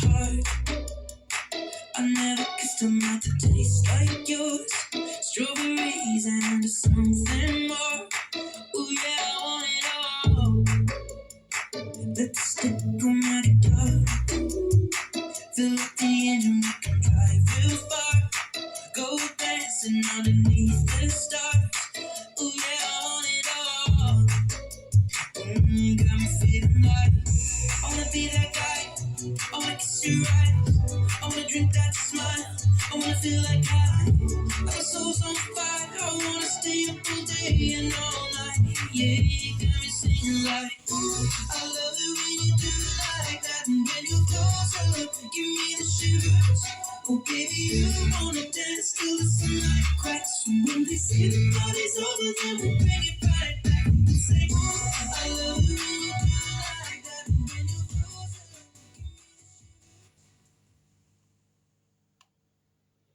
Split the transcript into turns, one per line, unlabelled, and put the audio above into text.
heart. I never kissed a mouth that tastes like yours. Strawberries and something more. Ooh yeah, I want it all. Let's stick on my guitar. Fill up the engine, we can drive real far. Go dancing underneath the stars. Ooh yeah, I want it all. Got me feeling like I wanna be that guy. I wanna kiss your eyes. I wanna drink that smile. I wanna feel like our souls on fire. I wanna stay up all day and all night. Yeah, you got me singing like, ooh, I love it when you do it like that. And when you close up, give me the shivers. Oh baby, you wanna dance till the sunlight cracks. And when they say the party's over, then we'll bring it